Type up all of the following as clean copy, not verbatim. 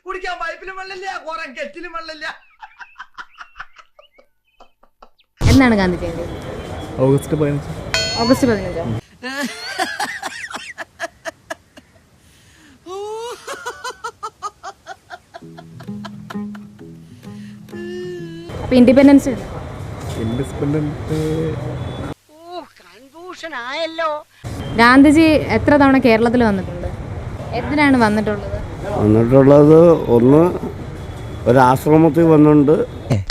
കുടിക്കാൻ പൈപ്പിലും വെള്ളമില്ല, കുറെ കെറ്റിലും വെള്ളമില്ല. എന്നാണ് ഗാന്ധി ജയന്തി? ഓഗസ്റ്റ് 15. ഓഗസ്റ്റ് 15. അപ്പൊ ഇൻഡിപെൻഡൻസ് ഗാന്ധിജി എത്ര തവണ കേരളത്തിൽ വന്നിട്ടുണ്ട്? എന്തിനാണ് വന്നിട്ടുള്ളത്? ഒന്ന് ഒരാശ്രമത്തിൽ വന്നിട്ടുണ്ട്,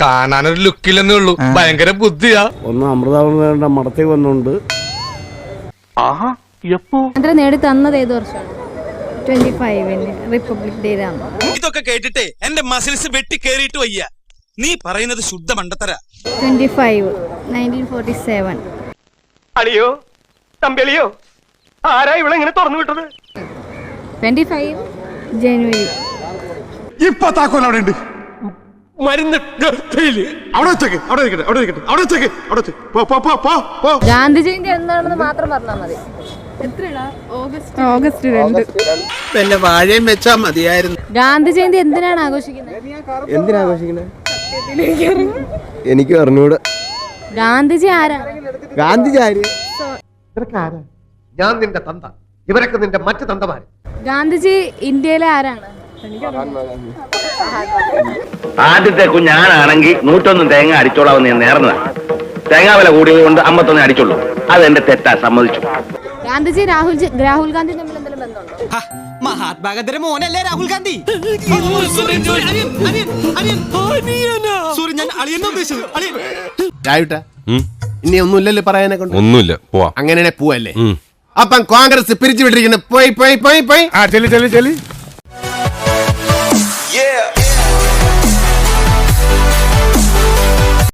കാണാനൊരു ലുക്കില്ലെന്നേ ഉള്ളൂ, ഭയങ്കര ബുദ്ധിയാ. ഒന്ന് അമൃതാനന്ദന്റെ മഠത്തിൽ വന്നിട്ടുണ്ട്. സ്വാതന്ത്ര്യം നേടി തന്നത് ഏത് വർഷമാണ്? 25 റിപ്പബ്ലിക് ഡേ. ഇതൊക്കെ കേട്ടിട്ടേ എന്റെ മസിൽസ് വെട്ടി കേറിയിട്ട് വയ്യ. നീ പറയുന്നത് ശുദ്ധ മണ്ടത്തര. 25 1947. അളിയോ തമ്പിളിയോ, ആരാ ഇവിടെ ഇങ്ങനെ തുറന്നു വിട്ടത്? 25 ജനുവരി. ഇപ്പൊ താക്കോൽ അവിടെ ഉണ്ട്. മരുന്ന് അവിടെ വെച്ചേക്ക്, അവിടെ ഇരിക്കട്ടെ, അവിടെ ഇരിക്കട്ടെ, അവിടെ വെച്ചേക്ക്, അവിടെ വെച്ച്. പോ. ഗാന്ധി ജയന്തി എന്താണെന്ന് മാത്രം പറഞ്ഞാൽ മതി. ഓഗസ്റ്റ് 2. വല്ല വാഴയും വെച്ചാ മതിയായിരുന്നു. ഗാന്ധി ജയന്തി എന്തിനാണ് ആഘോഷിക്കുന്നത്? എനിക്ക് അറിഞ്ഞൂടെ. ഗാന്ധിജി ആരാണ്? ഗാന്ധിജി ആര്? ഞാൻ നിന്റെ തന്ത, ഇവരൊക്കെ നിന്റെ മറ്റു തന്തമാര്. ഗാന്ധിജി ഇന്ത്യയിലെ ആരാണ്? ആദ്യത്തെ കുഞ്ഞാനാണെങ്കിൽ 101 തേങ്ങ അടിച്ചോളാമെന്ന് ഞാൻ നേർന്നതാണ്. തേങ്ങാ വില കൂടിയത് കൊണ്ട് 51 അടിച്ചുള്ളൂ. അതെന്റെ തെറ്റാ, സമ്മതിച്ചു. ഗാന്ധിജി രാഹുൽ ഗാന്ധി തമ്മിൽ എന്തെങ്കിലും ബന്ധമുണ്ടോ? മഹാത്മാഗാന്ധിയുടെ മോനല്ലേ രാഹുൽ ഗാന്ധി? ഞാൻ അളിയെന്നാ ഉദ്ദേശിച്ചത്. ഇനി ഒന്നുമില്ലല്ലോ പറയാനെ കൊണ്ട്. ഒന്നുമില്ല, പോവാ. അങ്ങനെ പോവല്ലേ? അപ്പം കോൺഗ്രസ് പിരിച്ചു വിട്ടിരിക്കുന്നു. പോയി. ചെല്ലി